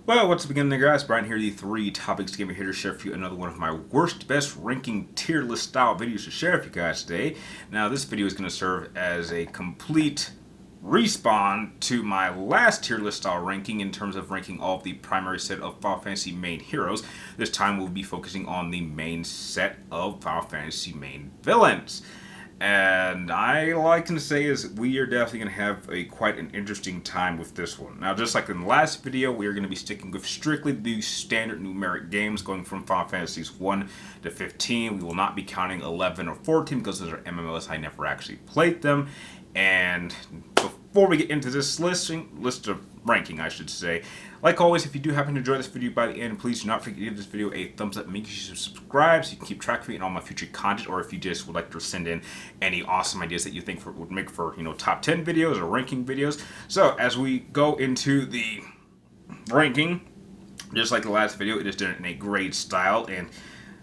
Well, what's up again there, guys? Brian here, the 3 Topics Gamer here to share with you another one of my worst, best ranking tier list style videos to share with you guys today. Now, this video is going to serve as a complete respawn to my last tier list style ranking in terms of ranking all of the primary set of Final Fantasy main heroes. This time we'll be focusing on the main set of Final Fantasy main villains. And I like to say is we are definitely going to have quite an interesting time with this one. Now, just like in the last video, we are going to be sticking with strictly the standard numeric games, going from Final Fantasies 1 to 15. We will not be counting 11 or 14 because those are MMOs. I never actually played them. And before we get into this list of ranking, I should say, like always, if you do happen to enjoy this video by the end, please do not forget to give this video a thumbs up. Make sure you subscribe so you can keep track of me and all my future content, or if you just would like to send in any awesome ideas that you think would make for, top 10 videos or ranking videos. So as we go into the ranking, just like the last video, it is done in a grade style, and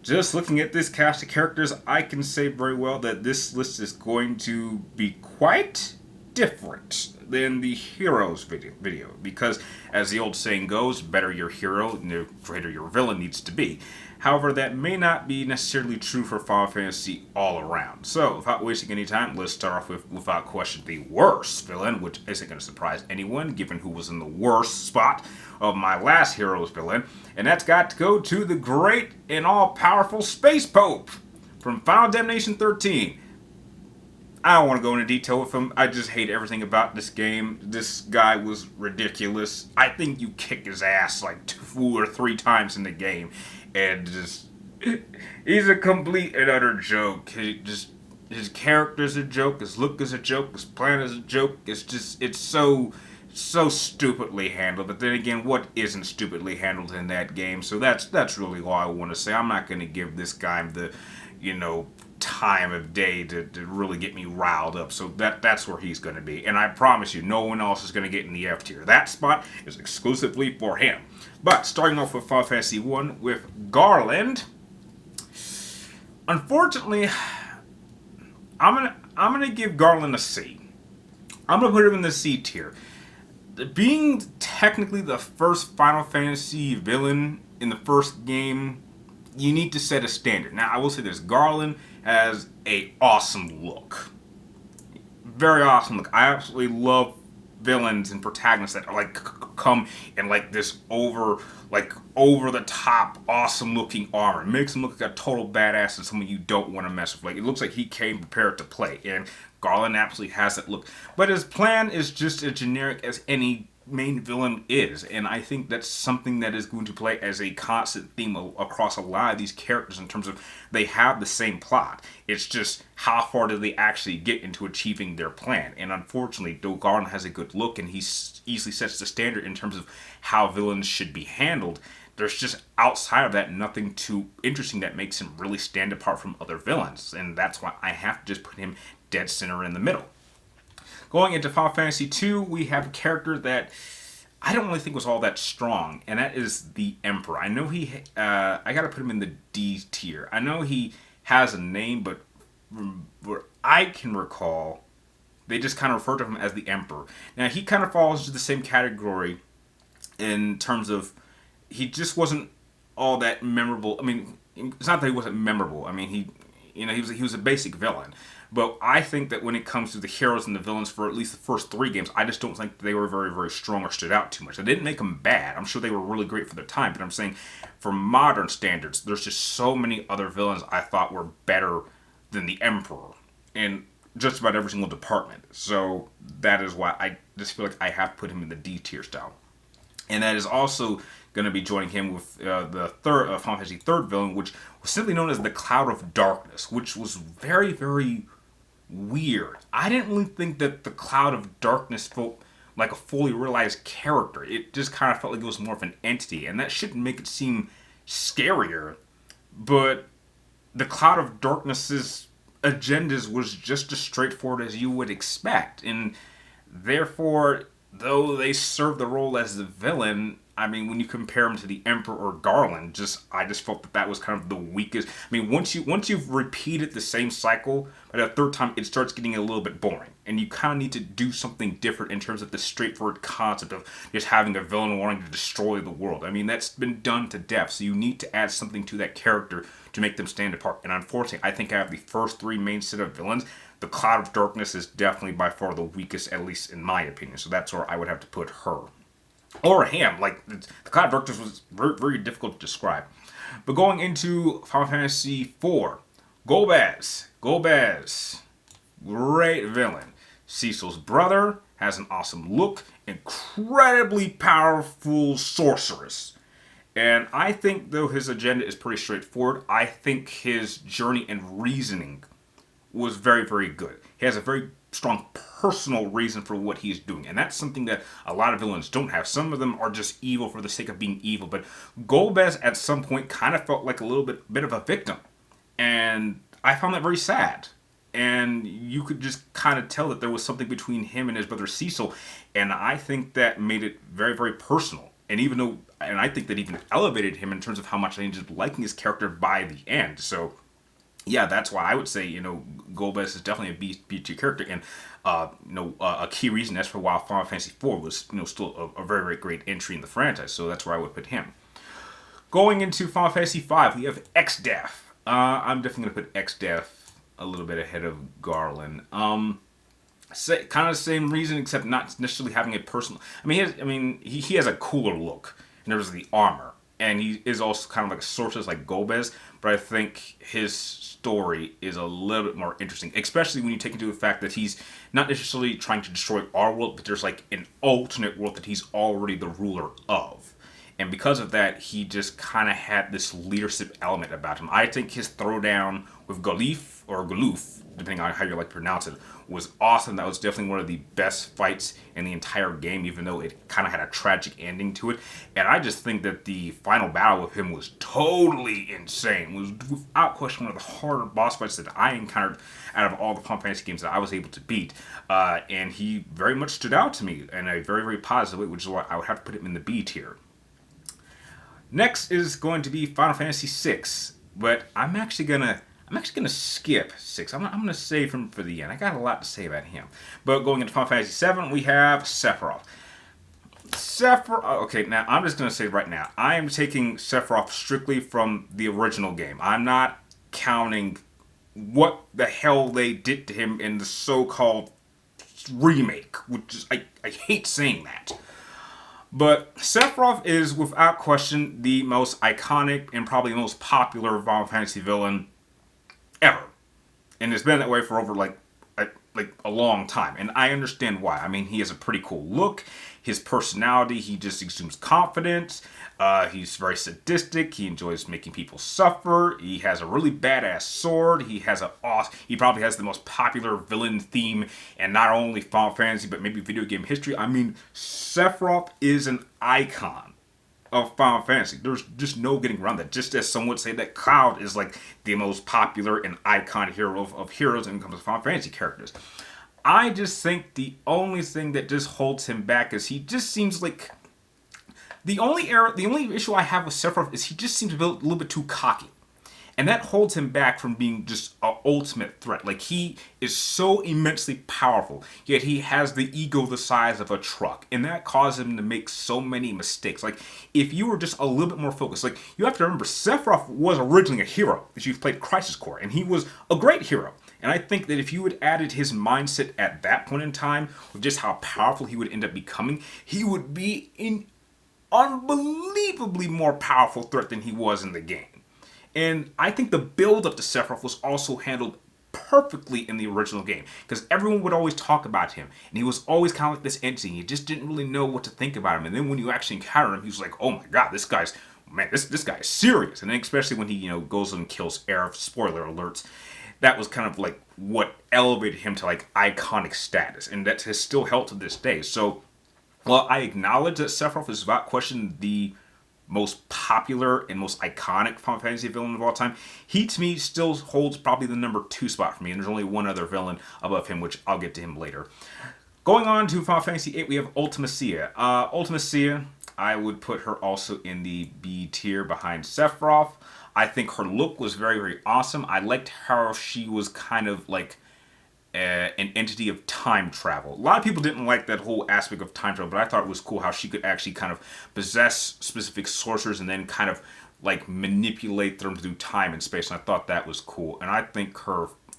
just looking at this cast of characters, I can say very well that this list is going to be quite different than the heroes video, because as the old saying goes, better your hero, the greater your villain needs to be. However, that may not be necessarily true for Final Fantasy all around. So, without wasting any time, let's start off with, without question, the worst villain, which isn't going to surprise anyone, given who was in the worst spot of my last hero's villain, and that's got to go to the great and all-powerful Space Pope from Final Damnation 13. I don't want to go into detail with him. I just hate everything about this game. This guy was ridiculous. I think you kick his ass like 2 or 3 times in the game, and he's a complete and utter joke. His character's a joke. His look is a joke. His plan is a joke. It's so stupidly handled. But then again, what isn't stupidly handled in that game? So that's really all I want to say. I'm not going to give this guy the time of day to really get me riled up. So that's where he's going to be. And I promise you, no one else is going to get in the F tier. That spot is exclusively for him. But starting off with Final Fantasy 1 with Garland, unfortunately, I'm gonna give Garland a C. I'm gonna put him in the C tier. Being technically the first Final Fantasy villain in the first game, you need to set a standard. Now, I will say this: Garland has a awesome look, very awesome look. I absolutely love villains and protagonists that are come in this over the top awesome looking armor. It makes him look like a total badass and someone you don't want to mess with. It looks like he came prepared to play, and Garland absolutely has that look. But his plan is just as generic as any main villain is, and I think that's something that is going to play as a constant theme across a lot of these characters in terms of they have the same plot. It's just how far do they actually get into achieving their plan. And unfortunately, though Garland has a good look and he easily sets the standard in terms of how villains should be handled, there's just outside of that nothing too interesting that makes him really stand apart from other villains, and that's why I have to just put him dead center in the middle. Going into Final Fantasy 2, we have a character that I don't really think was all that strong, and that is the Emperor. I know I gotta put him in the D tier. I know he has a name, but from what I can recall, they just kind of refer to him as the Emperor. Now, he kind of falls into the same category in terms of he just wasn't all that memorable. I mean, it's not that he wasn't memorable. I mean, he was a basic villain. But I think that when it comes to the heroes and the villains for at least the first 3 games, I just don't think they were very, very strong or stood out too much. I didn't make them bad. I'm sure they were really great for their time, but I'm saying for modern standards, there's just so many other villains I thought were better than the Emperor in just about every single department. So that is why I just feel like I have to put him in the D tier style. And that is also going to be joining him with the third Final Fantasy third villain, which was simply known as the Cloud of Darkness, which was very, very weird. I didn't really think that the Cloud of Darkness felt like a fully realized character. It just kind of felt like it was more of an entity, and that shouldn't make it seem scarier. But the Cloud of Darkness's agendas was just as straightforward as you would expect, and therefore, though they serve the role as the villain, I mean, when you compare him to the Emperor or Garland, I just felt that that was kind of the weakest. I mean, once you've repeated the same cycle, by the third time it starts getting a little bit boring, and you kind of need to do something different in terms of the straightforward concept of just having a villain wanting to destroy the world. I mean, that's been done to death, so you need to add something to that character to make them stand apart. And unfortunately, I think out of the first three main set of villains, the Cloud of Darkness is definitely by far the weakest, at least in my opinion. So that's where I would have to put her. Or him. Like, the Cloud of Darkness was very, very difficult to describe. But going into Final Fantasy IV, Golbez. Golbez. Great villain. Cecil's brother, has an awesome look, incredibly powerful sorceress. And I think, though his agenda is pretty straightforward, I think his journey and reasoning was very, very good. He has a very strong personal reason for what he's doing. And that's something that a lot of villains don't have. Some of them are just evil for the sake of being evil. But Golbez at some point kind of felt like a little bit of a victim. And I found that very sad. And you could just kind of tell that there was something between him and his brother Cecil. And I think that made it very, very personal. And I think that even elevated him in terms of how much I ended up liking his character by the end. So, yeah, that's why I would say, Golbez is definitely a B tier character. And, a key reason that's for why Final Fantasy IV was, still a very, very great entry in the franchise. So that's where I would put him. Going into Final Fantasy V, we have Exdeath. I'm definitely going to put Exdeath a little bit ahead of Garland. Kind of the same reason, except not necessarily having a personal. He has a cooler look in terms of the armor, and he is also kind of like a sorceress like Golbez. But I think his story is a little bit more interesting, especially when you take into the fact that he's not necessarily trying to destroy our world, but there's like an alternate world that he's already the ruler of. And because of that, he just kind of had this leadership element about him. I think his throwdown with Galif, or Galoof, depending on how you like to pronounce it, was awesome. That was definitely one of the best fights in the entire game, even though it kind of had a tragic ending to it. And I just think that the final battle with him was totally insane. It was without question one of the harder boss fights that I encountered out of all the Final Fantasy games that I was able to beat. And he very much stood out to me in a very, very positive way, which is why I would have to put him in the B tier. Next is going to be Final Fantasy VI, but I'm actually gonna skip 6. I'm gonna save him for the end. I got a lot to say about him. But going into Final Fantasy VII, we have Sephiroth. Okay, now I'm just gonna say right now, I am taking Sephiroth strictly from the original game. I'm not counting what the hell they did to him in the so-called remake, which is I hate saying that. But Sephiroth is, without question, the most iconic and probably the most popular Final Fantasy villain ever. And it's been that way for over, a long time. And I understand why. I mean, he has a pretty cool look. His personality, he just exudes confidence. He's very sadistic. He enjoys making people suffer. He has a really badass sword. He probably has the most popular villain theme in not only Final Fantasy, but maybe video game history. I mean, Sephiroth is an icon of Final Fantasy. There's just no getting around that. Just as some would say that Cloud is like the most popular and icon hero of heroes when it comes to Final Fantasy characters. I just think the only thing that just holds him back is he just seems like the only issue I have with Sephiroth is he just seems a little bit too cocky. And that holds him back from being just an ultimate threat. Like, he is so immensely powerful, yet he has the ego the size of a truck. And that causes him to make so many mistakes. Like, if you were just a little bit more focused, like, you have to remember, Sephiroth was originally a hero if you've played Crisis Core, and he was a great hero. And I think that if you had added his mindset at that point in time, with just how powerful he would end up becoming, he would be an unbelievably more powerful threat than he was in the game. And I think the build-up to Sephiroth was also handled perfectly in the original game, because everyone would always talk about him, and he was always kind of like this entity. You just didn't really know what to think about him. And then when you actually encounter him, he was like, oh my god, this guy is serious. And then especially when he, goes and kills Aerith, spoiler alerts, that was kind of like what elevated him to like iconic status, and that has still held to this day. So, while I acknowledge that Sephiroth is without question the most popular and most iconic Final Fantasy villain of all time, he to me still holds probably the number 2 spot for me, and there's only one other villain above him, which I'll get to him later. Going on to Final Fantasy VIII, we have Ultimacia. Ultimacia, I would put her also in the B tier behind Sephiroth. I think her look was very, very awesome. I liked how she was kind of like an entity of time travel. A lot of people didn't like that whole aspect of time travel, but I thought it was cool how she could actually kind of possess specific sorcerers and then kind of like manipulate them through time and space. And I thought that was cool. And I think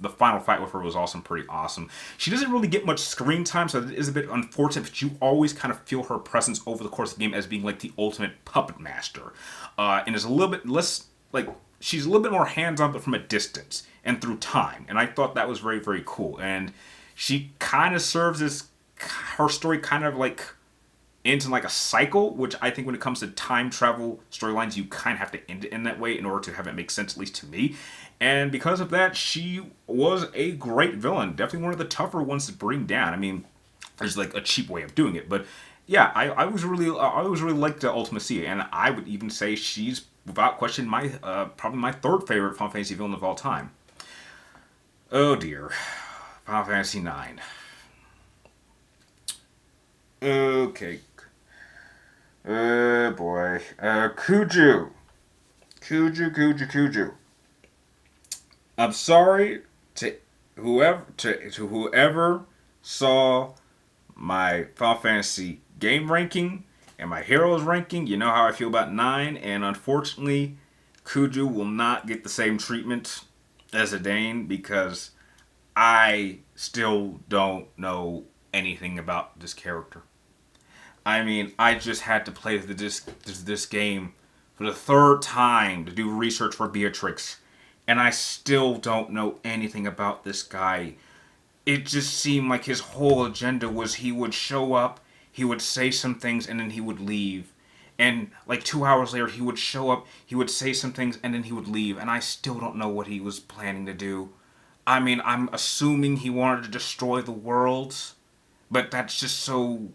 the final fight with her was also pretty awesome. She doesn't really get much screen time, so it is a bit unfortunate, but you always kind of feel her presence over the course of the game as being like the ultimate puppet master. And is a little bit less, like, she's a little bit more hands-on, but from a distance and through time. And I thought that was very, very cool. And she kind of serves as, her story kind of like ends in like a cycle, which I think when it comes to time travel storylines, you kind of have to end it in that way in order to have it make sense, at least to me. And because of that, she was a great villain. Definitely one of the tougher ones to bring down. I mean, there's like a cheap way of doing it, but yeah, I was really liked the Ultimacia, and I would even say she's without question my probably my third favorite Final Fantasy villain of all time. Oh dear, Final Fantasy IX. Okay. Oh boy. Kuju. Kuju. I'm sorry to whoever saw my Final Fantasy game ranking and my heroes ranking. You know how I feel about 9, and unfortunately, Kuju will not get the same treatment as Arden because I still don't know anything about this character. I mean, I just had to play this game for the third time to do research for Beatrix, and I still don't know anything about this guy. It just seemed like his whole agenda was he would show up, he would say some things, and then he would leave. And like 2 hours later, he would show up, he would say some things, and then he would leave. And I still don't know what he was planning to do. I mean, I'm assuming he wanted to destroy the world, but that's just so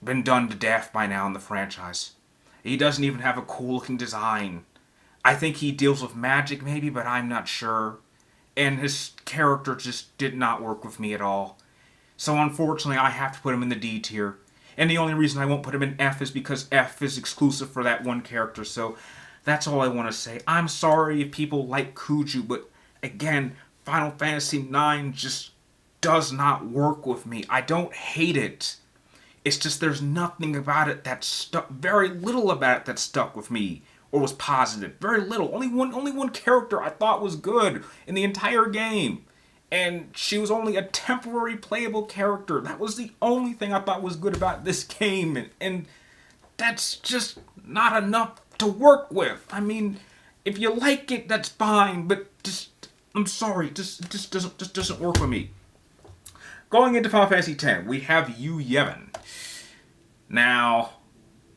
been done to death by now in the franchise. He doesn't even have a cool looking design. I think he deals with magic maybe, but I'm not sure. And his character just did not work with me at all. So unfortunately, I have to put him in the D tier. And the only reason I won't put him in F is because F is exclusive for that one character. So that's all I want to say. I'm sorry if people like Kuju, but again, Final Fantasy IX just does not work with me. I don't hate it. It's just there's nothing about it that stuck, very little about it that stuck with me or was positive. Very little. Only one character I thought was good in the entire game. And she was only a temporary playable character. That was the only thing I thought was good about this game. And that's just not enough to work with. I mean, if you like it, that's fine. But just, I'm sorry, just doesn't work with me. Going into Final Fantasy X, we have Yu Yevon. Now,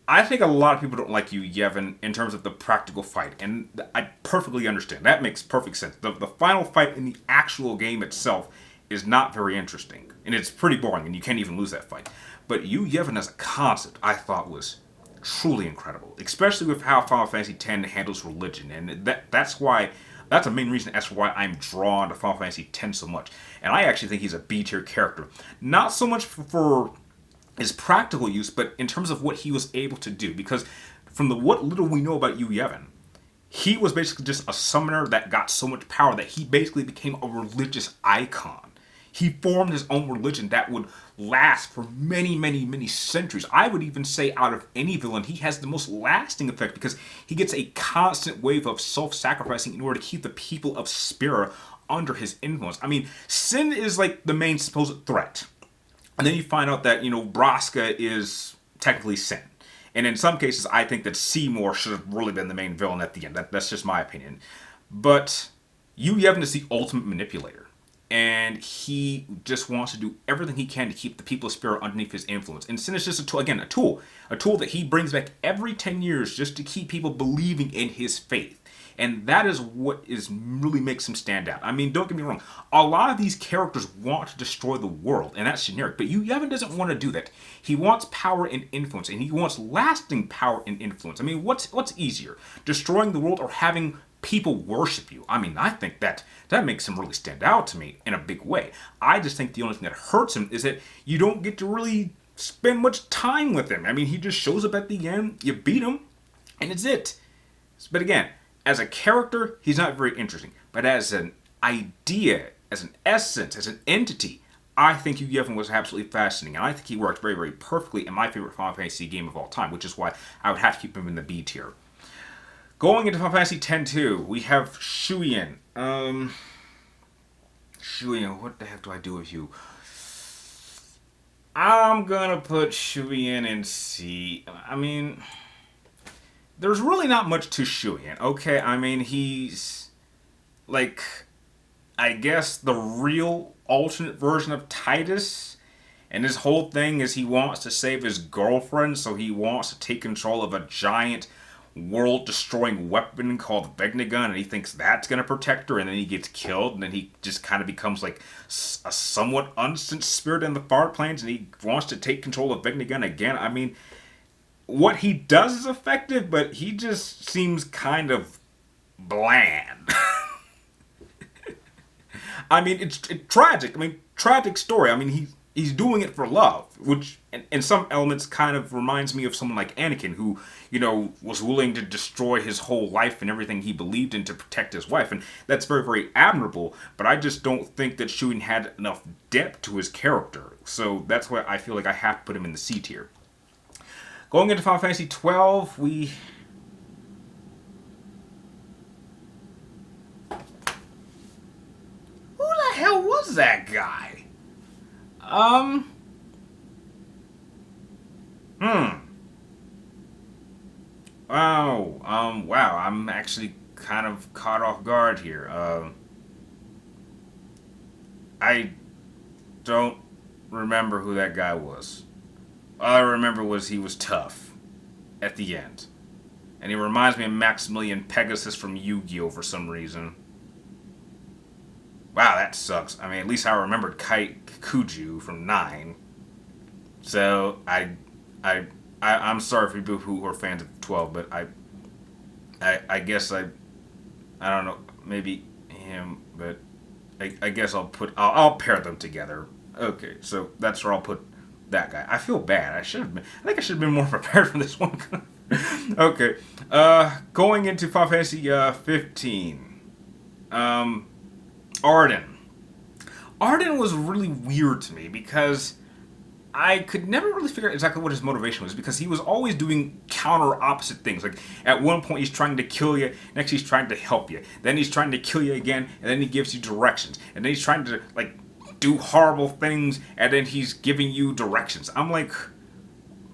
I think a lot of people don't like Yu Yevon in terms of the practical fight, and I perfectly understand. That makes perfect sense. The final fight in the actual game itself is not very interesting, and it's pretty boring, and you can't even lose that fight. But Yu Yevon as a concept, I thought was truly incredible, especially with how Final Fantasy X handles religion, and that's a main reason as to why I'm drawn to Final Fantasy X so much. And I actually think he's a B tier character. Not so much for his practical use, but in terms of what he was able to do. Because from what little we know about Yu Yevon, he was basically just a summoner that got so much power that he basically became a religious icon. He formed his own religion that would last for many, many, many centuries. I would even say out of any villain, he has the most lasting effect because he gets a constant wave of self-sacrificing in order to keep the people of Spira under his influence. I mean, Sin is like the main supposed threat. And then you find out that, Braska is technically Sin. And in some cases, I think that Seymour should have really been the main villain at the end. That's just my opinion. But Yu Yevon is the ultimate manipulator. And he just wants to do everything he can to keep the people of Spira underneath his influence. And Sin is just a tool. A tool that he brings back every 10 years just to keep people believing in his faith. And that is what really makes him stand out. I mean, don't get me wrong. A lot of these characters want to destroy the world, and that's generic. But Yu Yevon doesn't want to do that. He wants power and influence, and he wants lasting power and influence. I mean, what's easier? Destroying the world or having people worship you? I mean, I think that makes him really stand out to me in a big way. I just think the only thing that hurts him is that you don't get to really spend much time with him. I mean, he just shows up at the end, you beat him, and it's it. But again, as a character, he's not very interesting. But as an idea, as an essence, as an entity, I think Hugh Yevon was absolutely fascinating. And I think he worked very, very perfectly in my favorite Final Fantasy game of all time, which is why I would have to keep him in the B tier. Going into Final Fantasy X-2, we have Shuyin. Shuyin, what the heck do I do with you? I'm gonna put Shuyin in C. I mean, there's really not much to Shuyin, okay? I mean, he's, like, I guess the real alternate version of Titus. And his whole thing is he wants to save his girlfriend, so he wants to take control of a giant world-destroying weapon called Vegnagun, and he thinks that's going to protect her, and then he gets killed, and then he just kind of becomes like a somewhat unsensed spirit in the far planes, and he wants to take control of Vegnagun again. I mean, what he does is effective, but he just seems kind of bland. I mean, it's tragic. I mean, tragic story. I mean, he's doing it for love, which in some elements kind of reminds me of someone like Anakin, who, you know, was willing to destroy his whole life and everything he believed in to protect his wife. And that's very, very admirable, but I just don't think that Shuyin had enough depth to his character. So that's why I feel like I have to put him in the C tier. Going into Final Fantasy XII, we... Who the hell was that guy? Wow, I'm actually kind of caught off guard here. I don't remember who that guy was. All I remember was he was tough at the end. And he reminds me of Maximilian Pegasus from Yu-Gi-Oh! For some reason. Wow, that sucks. I mean, at least I remembered Kuju from 9. So, I'm sorry for people who are fans of 12, but I guess I don't know, maybe him, but I guess I'll pair them together. Okay, so that's where I'll put that guy. I feel bad. I think I should have been more prepared for this one. Okay, going into Final Fantasy 15. Arden. Arden was really weird to me because I could never really figure out exactly what his motivation was, because he was always doing counter opposite things. Like, at one point he's trying to kill you, next he's trying to help you, then he's trying to kill you again, and then he gives you directions, and then he's trying to, like, do horrible things, and then he's giving you directions. I'm like,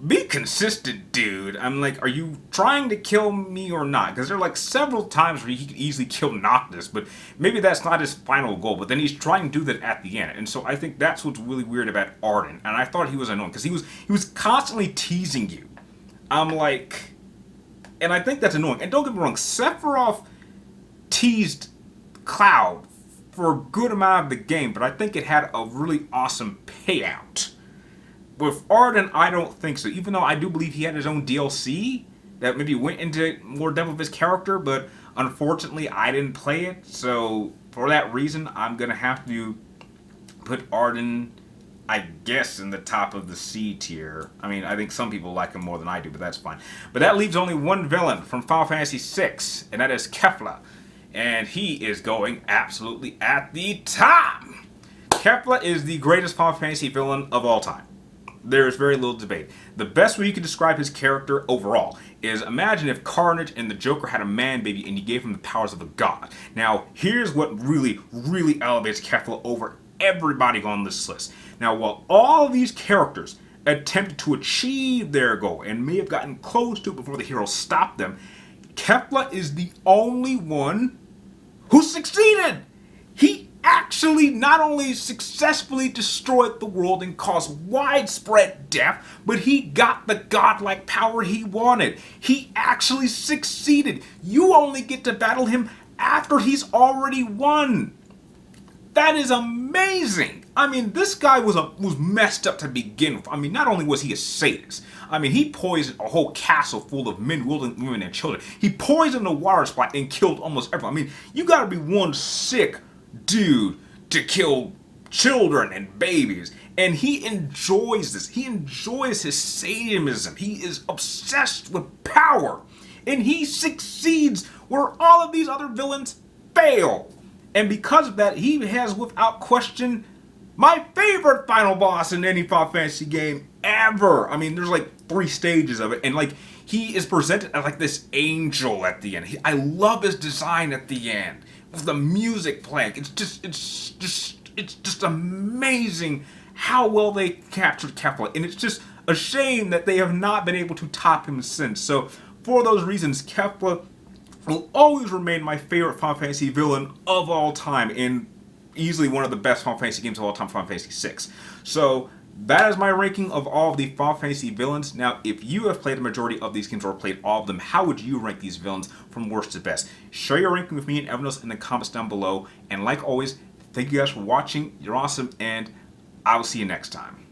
be consistent, dude. I'm like, are you trying to kill me or not? Because there are like several times where he could easily kill Noctis, but maybe that's not his final goal. But then he's trying to do that at the end, and so I think that's what's really weird about Arden. And I thought he was annoying because he was constantly teasing you. I'm like, and I think that's annoying. And don't get me wrong, Sephiroth teased Cloud for a good amount of the game, but I think it had a really awesome payout. With Arden, I don't think so, even though I do believe he had his own DLC that maybe went into more depth of his character, but unfortunately I didn't play it, so for that reason I'm going to have to put Arden, I guess, in the top of the C tier. I mean, I think some people like him more than I do, but that's fine. But that leaves only one villain from Final Fantasy VI, and that is Kefla, and he is going absolutely at the top! Kefla is the greatest Final Fantasy villain of all time. There's very little debate. The best way you can describe his character overall is, imagine if Carnage and the Joker had a man baby and you gave him the powers of a god. Now, here's what really, really elevates Kefla over everybody on this list. Now, while all of these characters attempted to achieve their goal and may have gotten close to it before the hero stopped them, Kefla is the only one who succeeded! He actually not only successfully destroyed the world and caused widespread death, but he got the godlike power he wanted. He actually succeeded. You only get to battle him after he's already won. That is amazing. I mean, this guy was messed up to begin with. I mean, not only was he a sadist, I mean, he poisoned a whole castle full of men, women, and children. He poisoned a water supply and killed almost everyone. I mean, you gotta be one sick dude to kill children and babies. And he enjoys this. He enjoys his sadism. He is obsessed with power. And he succeeds where all of these other villains fail. And because of that, he has, without question, my favorite final boss in any Final Fantasy game ever. I mean, there's like 3 stages of it. And like, he is presented as like this angel at the end. I love his design at the end. With the music playing. It's just amazing how well they captured Kefla, and it's just a shame that they have not been able to top him since. So, for those reasons, Kefla will always remain my favorite Final Fantasy villain of all time, and easily one of the best Final Fantasy games of all time, Final Fantasy VI. So, that is my ranking of all of the Final Fantasy villains. Now, if you have played the majority of these games or played all of them, how would you rank these villains from worst to best? Share your ranking with me and everyone else in the comments down below. And like always, thank you guys for watching. You're awesome, and I will see you next time.